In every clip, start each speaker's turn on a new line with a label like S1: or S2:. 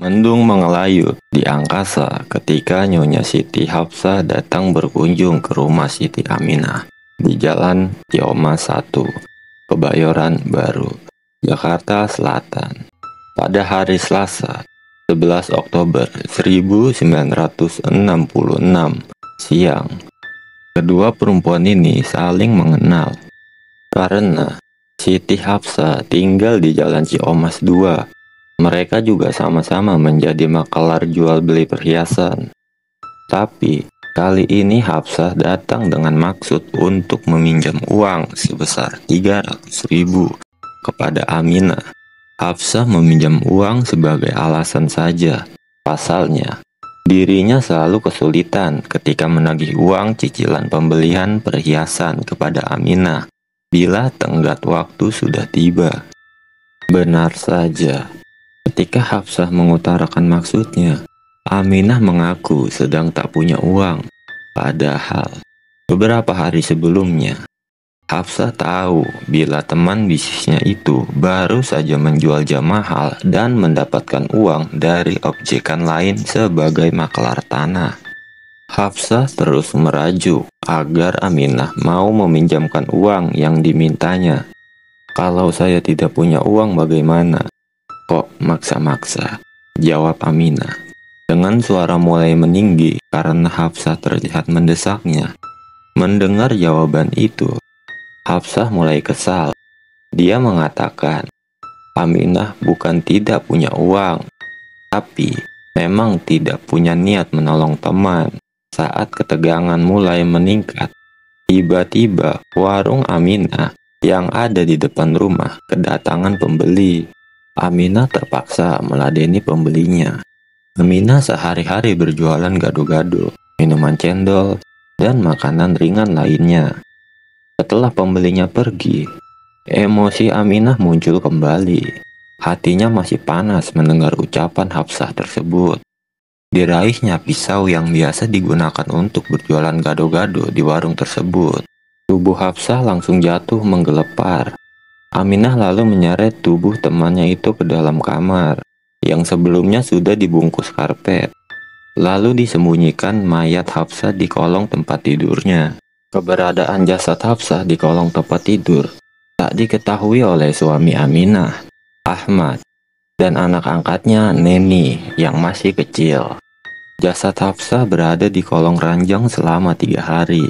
S1: Mendung mengelayut di angkasa ketika Nyonya Siti Hafsah datang berkunjung ke rumah Siti Aminah di Jalan Ciomas 1, Kebayoran Baru, Jakarta Selatan. Pada hari Selasa, 11 Oktober 1966 siang, kedua perempuan ini saling mengenal karena Siti Hafsah tinggal di Jalan Ciomas 2. Mereka juga sama-sama menjadi makelar jual beli perhiasan. Tapi kali ini Hafsah datang dengan maksud untuk meminjam uang sebesar 300.000 kepada Aminah. Hafsah meminjam uang sebagai alasan saja. Pasalnya, dirinya selalu kesulitan ketika menagih uang cicilan pembelian perhiasan kepada Aminah bila tenggat waktu sudah tiba. Benar saja. Ketika Hafsah mengutarakan maksudnya, Aminah mengaku sedang tak punya uang. Padahal, beberapa hari sebelumnya, Hafsah tahu bila teman bisnisnya itu baru saja menjual jam mahal dan mendapatkan uang dari objekan lain sebagai makelar tanah. Hafsah terus merajuk agar Aminah mau meminjamkan uang yang dimintanya. "Kalau saya tidak punya uang bagaimana? Kok maksa-maksa?" jawab Aminah dengan suara mulai meninggi karena Hafsah terlihat mendesaknya. Mendengar jawaban itu, Hafsah mulai kesal. Dia mengatakan, Aminah bukan tidak punya uang, tapi memang tidak punya niat menolong teman. Saat ketegangan mulai meningkat, tiba-tiba warung Aminah yang ada di depan rumah kedatangan pembeli. Aminah terpaksa meladeni pembelinya. Aminah sehari-hari berjualan gado-gado, minuman cendol, dan makanan ringan lainnya. Setelah pembelinya pergi, emosi Aminah muncul kembali. Hatinya masih panas mendengar ucapan Hafsah tersebut. Diraihnya pisau yang biasa digunakan untuk berjualan gado-gado di warung tersebut. Tubuh Hafsah langsung jatuh menggelepar. Aminah lalu menyeret tubuh temannya itu ke dalam kamar yang sebelumnya sudah dibungkus karpet. Lalu disembunyikan mayat Hafsah di kolong tempat tidurnya. Keberadaan jasad Hafsah di kolong tempat tidur tak diketahui oleh suami Aminah, Ahmad, dan anak angkatnya Neni yang masih kecil. Jasad Hafsah berada di kolong ranjang selama 3 hari.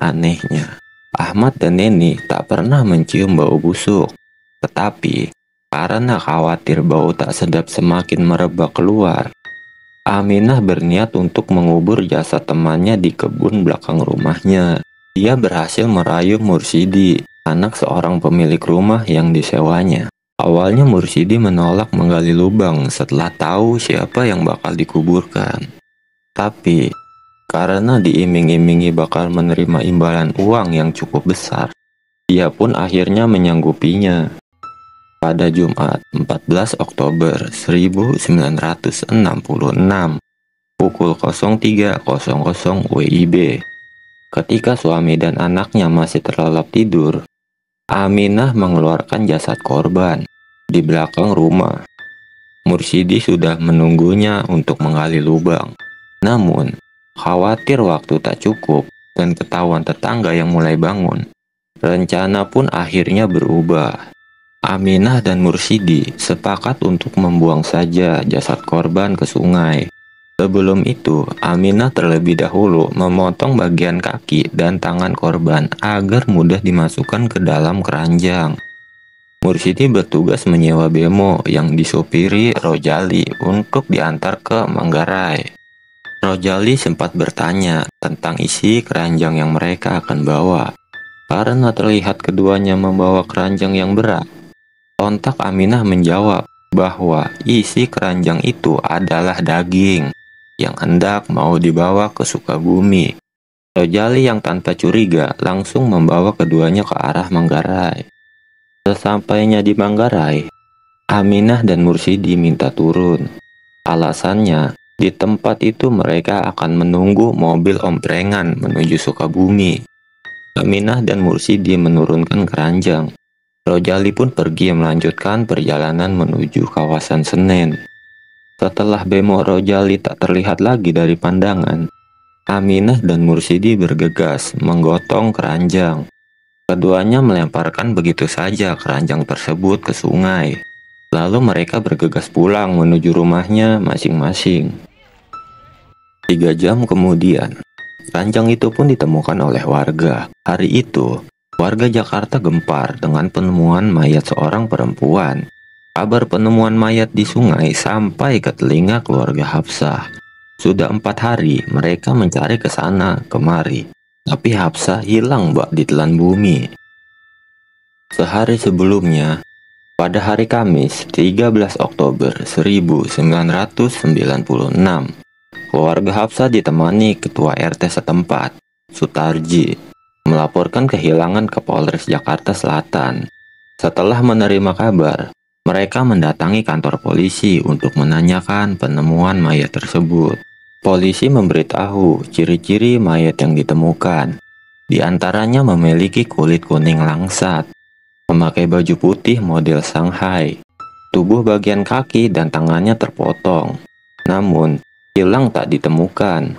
S1: Anehnya, Ahmad dan Neni tak pernah mencium bau busuk. Tetapi, karena khawatir bau tak sedap semakin merebak keluar, Aminah berniat untuk mengubur jasad temannya di kebun belakang rumahnya. Dia berhasil merayu Mursidi, anak seorang pemilik rumah yang disewanya. Awalnya Mursidi menolak menggali lubang setelah tahu siapa yang bakal dikuburkan. Tapi, karena diiming-imingi bakal menerima imbalan uang yang cukup besar, dia pun akhirnya menyanggupinya. Pada Jumat 14 Oktober 1966, pukul 03.00 WIB, ketika suami dan anaknya masih terlelap tidur, Aminah mengeluarkan jasad korban di belakang rumah. Mursidi sudah menunggunya untuk menggali lubang. Namun, khawatir waktu tak cukup dan ketahuan tetangga yang mulai bangun, rencana pun akhirnya berubah. Aminah dan Mursidi sepakat untuk membuang saja jasad korban ke sungai. Sebelum itu, Aminah terlebih dahulu memotong bagian kaki dan tangan korban agar mudah dimasukkan ke dalam keranjang. Mursidi bertugas menyewa bemo yang disopiri Rojali untuk diantar ke Manggarai. Rojali sempat bertanya tentang isi keranjang yang mereka akan bawa. Karena terlihat keduanya membawa keranjang yang berat, sontak Aminah menjawab bahwa isi keranjang itu adalah daging yang hendak mau dibawa ke Sukabumi. Rojali yang tanpa curiga langsung membawa keduanya ke arah Manggarai. Sesampainya di Manggarai, Aminah dan Mursidi minta turun. Alasannya, di tempat itu mereka akan menunggu mobil omprengan menuju Sukabumi. Aminah dan Mursidi menurunkan keranjang. Rojali pun pergi melanjutkan perjalanan menuju kawasan Senen. Setelah Bemo Rojali tak terlihat lagi dari pandangan, Aminah dan Mursidi bergegas menggotong keranjang. Keduanya melemparkan begitu saja keranjang tersebut ke sungai. Lalu mereka bergegas pulang menuju rumahnya masing-masing. 3 jam kemudian, keranjang itu pun ditemukan oleh warga. Hari itu, warga Jakarta gempar dengan penemuan mayat seorang perempuan. Kabar penemuan mayat di sungai sampai ke telinga keluarga Hafsah. Sudah 4 hari mereka mencari ke sana kemari, tapi Hafsah hilang bak di telan bumi. Sehari sebelumnya, pada hari Kamis 13 Oktober 1996, keluarga Hafsah ditemani Ketua RT setempat, Sutarji, melaporkan kehilangan ke Polres Jakarta Selatan. Setelah menerima kabar, mereka mendatangi kantor polisi untuk menanyakan penemuan mayat tersebut. Polisi memberitahu ciri-ciri mayat yang ditemukan. Di antaranya memiliki kulit kuning langsat, memakai baju putih model Shanghai, tubuh bagian kaki dan tangannya terpotong, namun hilang tak ditemukan.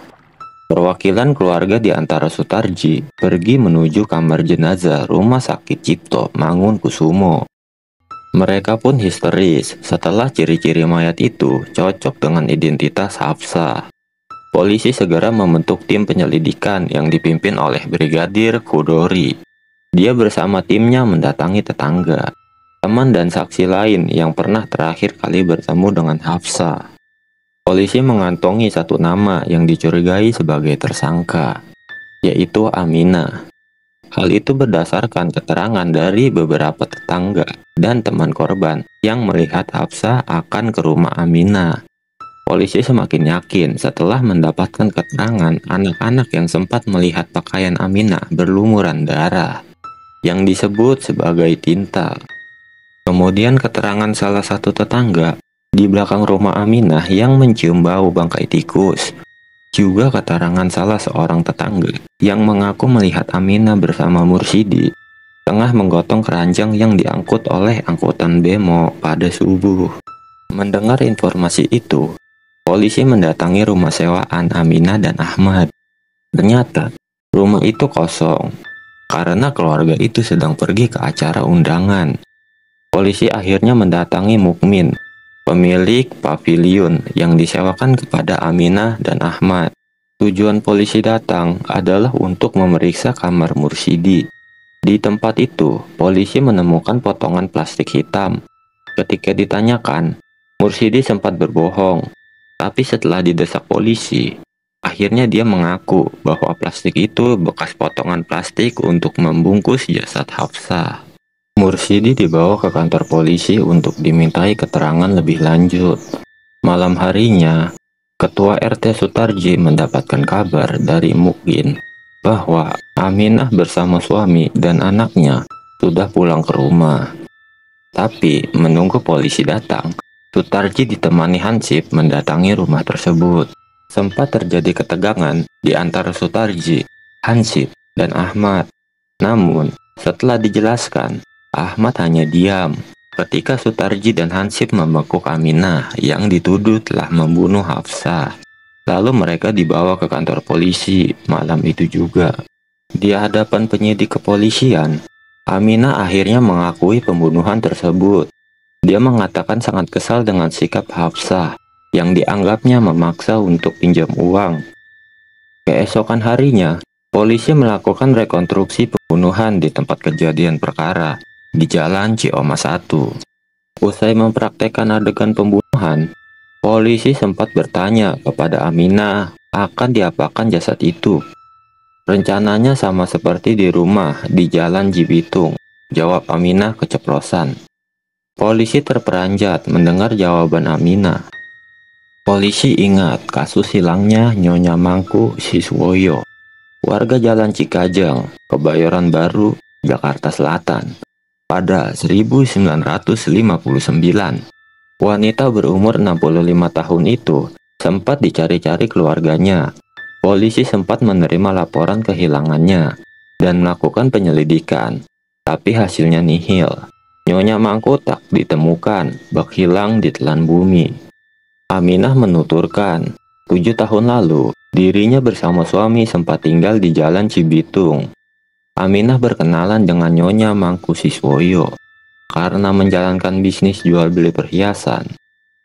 S1: Perwakilan keluarga di antara Sutarji pergi menuju kamar jenazah Rumah Sakit Cipto Mangunkusumo. Mereka pun histeris setelah ciri-ciri mayat itu cocok dengan identitas Hafsah. Polisi segera membentuk tim penyelidikan yang dipimpin oleh Brigadir Kudori. Dia bersama timnya mendatangi tetangga, teman dan saksi lain yang pernah terakhir kali bertemu dengan Hafsah. Polisi mengantongi satu nama yang dicurigai sebagai tersangka, yaitu Aminah. Hal itu berdasarkan keterangan dari beberapa tetangga dan teman korban yang melihat Hafsah akan ke rumah Aminah. Polisi semakin yakin setelah mendapatkan keterangan anak-anak yang sempat melihat pakaian Aminah berlumuran darah, yang disebut sebagai tinta. Kemudian keterangan salah satu tetangga di belakang rumah Aminah yang mencium bau bangkai tikus. Juga keterangan salah seorang tetangga yang mengaku melihat Aminah bersama Mursidi tengah menggotong keranjang yang diangkut oleh angkutan Bemo pada subuh. Mendengar informasi itu, polisi mendatangi rumah sewaan Aminah dan Ahmad. Ternyata rumah itu kosong karena keluarga itu sedang pergi ke acara undangan. Polisi akhirnya mendatangi Mukmin, pemilik pavilion yang disewakan kepada Aminah dan Ahmad. Tujuan polisi datang adalah untuk memeriksa kamar Mursidi. Di tempat itu, polisi menemukan potongan plastik hitam. Ketika ditanyakan, Mursidi sempat berbohong. Tapi setelah didesak polisi, akhirnya dia mengaku bahwa plastik itu bekas potongan plastik untuk membungkus jasad Hafsah. Mursidi dibawa ke kantor polisi untuk dimintai keterangan lebih lanjut. Malam harinya, Ketua RT Sutarji mendapatkan kabar dari Mukmin bahwa Aminah bersama suami dan anaknya sudah pulang ke rumah. Tapi menunggu polisi datang, Sutarji ditemani Hansip mendatangi rumah tersebut. Sempat terjadi ketegangan di antara Sutarji, Hansip, dan Ahmad. Namun, setelah dijelaskan, Ahmad hanya diam ketika Sutarji dan Hansip membekuk Aminah yang dituduh telah membunuh Hafsah. Lalu mereka dibawa ke kantor polisi malam itu juga. Di hadapan penyidik kepolisian, Aminah akhirnya mengakui pembunuhan tersebut. Dia mengatakan sangat kesal dengan sikap Hafsah yang dianggapnya memaksa untuk pinjam uang. Keesokan harinya, polisi melakukan rekonstruksi pembunuhan di tempat kejadian perkara di Jalan Cioma 1. Usai mempraktekkan adegan pembunuhan, polisi sempat bertanya kepada Aminah akan diapakan jasad itu. Rencananya sama seperti di rumah di Jalan Jibitung, jawab Aminah keceplosan. Polisi terperanjat mendengar jawaban Aminah. Polisi ingat kasus hilangnya Nyonya Mangku Siswoyo, warga Jalan Cikajang, Kebayoran Baru, Jakarta Selatan. Pada 1959, wanita berumur 65 tahun itu sempat dicari-cari keluarganya. Polisi sempat menerima laporan kehilangannya dan melakukan penyelidikan, tapi hasilnya nihil. Nyonya Mangku tak ditemukan, bak hilang di telan bumi. Aminah menuturkan, 7 tahun lalu, dirinya bersama suami sempat tinggal di Jalan Cibitung. Aminah berkenalan dengan Nyonya Mangkusiswoyo karena menjalankan bisnis jual beli perhiasan.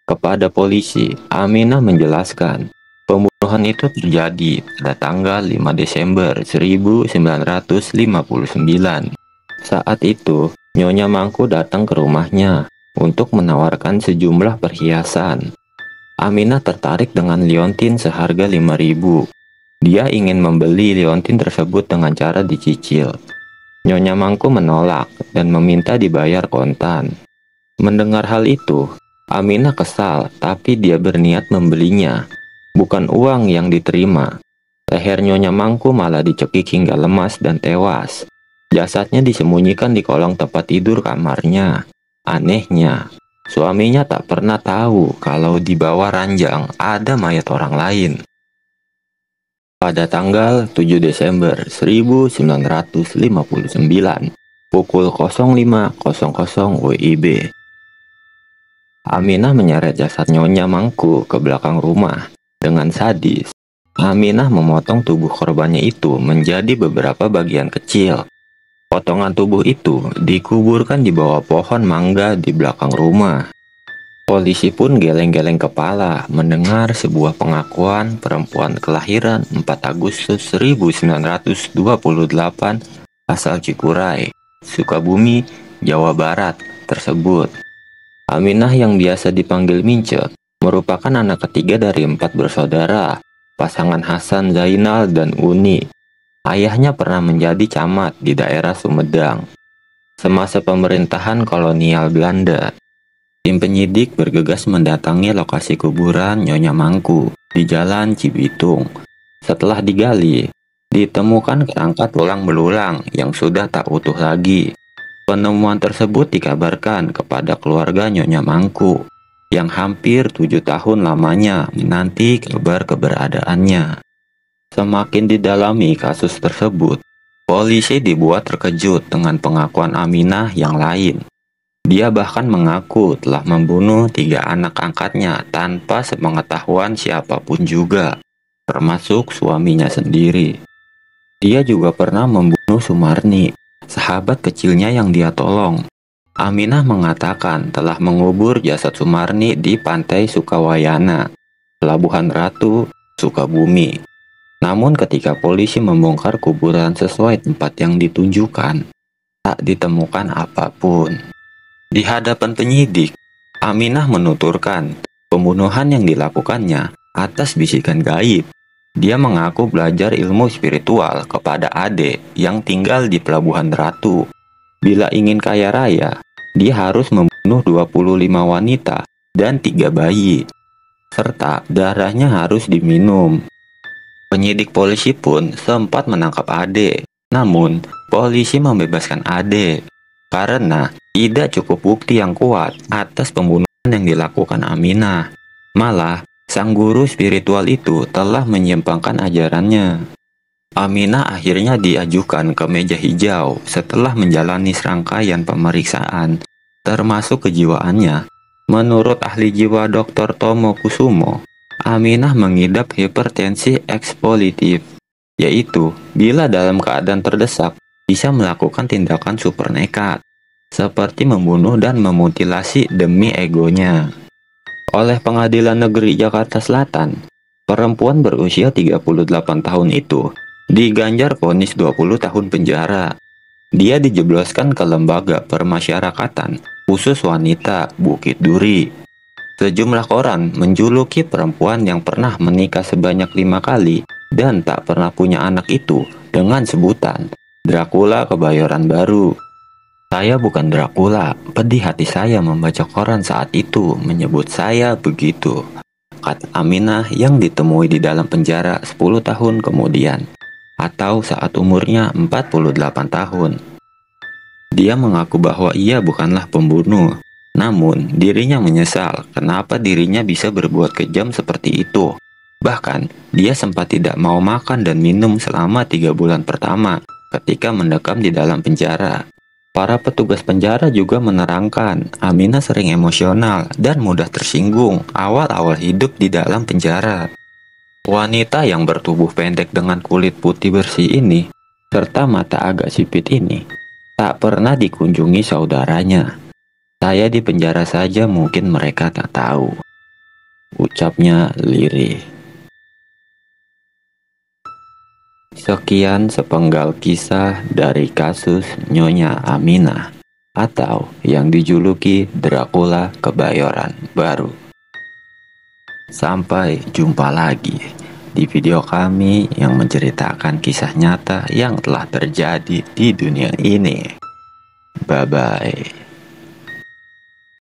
S1: Kepada polisi, Aminah menjelaskan, pembunuhan itu terjadi pada tanggal 5 Desember 1959. Saat itu, Nyonya Mangku datang ke rumahnya untuk menawarkan sejumlah perhiasan. Aminah tertarik dengan liontin seharga 5.000. Dia ingin membeli liontin tersebut dengan cara dicicil. Nyonya Mangku menolak dan meminta dibayar kontan. Mendengar hal itu, Aminah kesal, tapi dia berniat membelinya. Bukan uang yang diterima. Leher Nyonya Mangku malah dicekik hingga lemas dan tewas. Jasadnya disembunyikan di kolong tempat tidur kamarnya. Anehnya, suaminya tak pernah tahu kalau di bawah ranjang ada mayat orang lain. Pada tanggal 7 Desember 1959, pukul 05.00 WIB, Aminah menyeret jasad Nyonya Mangku ke belakang rumah. Dengan sadis, Aminah memotong tubuh korbannya itu menjadi beberapa bagian kecil. Potongan tubuh itu dikuburkan di bawah pohon mangga di belakang rumah. Polisi pun geleng-geleng kepala mendengar sebuah pengakuan perempuan kelahiran 4 Agustus 1928 asal Cikuray, Sukabumi, Jawa Barat tersebut. Aminah yang biasa dipanggil Mince merupakan anak ketiga dari 4 bersaudara, pasangan Hasan Zainal dan Uni. Ayahnya pernah menjadi camat di daerah Sumedang semasa pemerintahan kolonial Belanda. Tim penyidik bergegas mendatangi lokasi kuburan Nyonya Mangku di Jalan Cibitung. Setelah digali, ditemukan kerangka tulang belulang yang sudah tak utuh lagi. Penemuan tersebut dikabarkan kepada keluarga Nyonya Mangku yang hampir 7 tahun lamanya menanti kabar keberadaannya. Semakin didalami kasus tersebut, polisi dibuat terkejut dengan pengakuan Aminah yang lain. Dia bahkan mengaku telah membunuh 3 anak angkatnya tanpa sepengetahuan siapapun juga, termasuk suaminya sendiri. Dia juga pernah membunuh Sumarni, sahabat kecilnya yang dia tolong. Aminah mengatakan telah mengubur jasad Sumarni di Pantai Sukawayana, Pelabuhan Ratu, Sukabumi. Namun ketika polisi membongkar kuburan sesuai tempat yang ditunjukkan, tak ditemukan apapun. Di hadapan penyidik, Aminah menuturkan pembunuhan yang dilakukannya atas bisikan gaib. Dia mengaku belajar ilmu spiritual kepada adik yang tinggal di Pelabuhan Ratu. Bila ingin kaya raya, dia harus membunuh 25 wanita dan 3 bayi, serta darahnya harus diminum. Penyidik polisi pun sempat menangkap Ade, namun polisi membebaskan Ade karena tidak cukup bukti yang kuat atas pembunuhan yang dilakukan Aminah. Malah, sang guru spiritual itu telah menyimpangkan ajarannya. Aminah akhirnya diajukan ke meja hijau setelah menjalani serangkaian pemeriksaan, termasuk kejiwaannya. Menurut ahli jiwa Dr. Tomo Kusumo, Aminah mengidap hipertensi ekspositif, yaitu bila dalam keadaan terdesak bisa melakukan tindakan super nekat, seperti membunuh dan memutilasi demi egonya. Oleh Pengadilan Negeri Jakarta Selatan, perempuan berusia 38 tahun itu diganjar vonis 20 tahun penjara. Dia dijebloskan ke lembaga permasyarakatan khusus wanita Bukit Duri. Sejumlah koran menjuluki perempuan yang pernah menikah sebanyak 5 kali dan tak pernah punya anak itu dengan sebutan Dracula Kebayoran Baru. Saya bukan Dracula, pedih hati saya membaca koran saat itu menyebut saya begitu, kata Aminah yang ditemui di dalam penjara 10 tahun kemudian, atau saat umurnya 48 tahun. Dia mengaku bahwa ia bukanlah pembunuh, namun dirinya menyesal kenapa dirinya bisa berbuat kejam seperti itu. Bahkan, dia sempat tidak mau makan dan minum selama 3 bulan pertama ketika mendekam di dalam penjara. Para petugas penjara juga menerangkan, Aminah sering emosional dan mudah tersinggung awal-awal hidup di dalam penjara. Wanita yang bertubuh pendek dengan kulit putih bersih ini, serta mata agak sipit ini, tak pernah dikunjungi saudaranya. Saya di penjara saja mungkin mereka tak tahu, ucapnya lirih. Sekian sepenggal kisah dari kasus Nyonya Aminah, atau yang dijuluki Dracula Kebayoran Baru. Sampai jumpa lagi di video kami yang menceritakan kisah nyata yang telah terjadi di dunia ini. Bye-bye.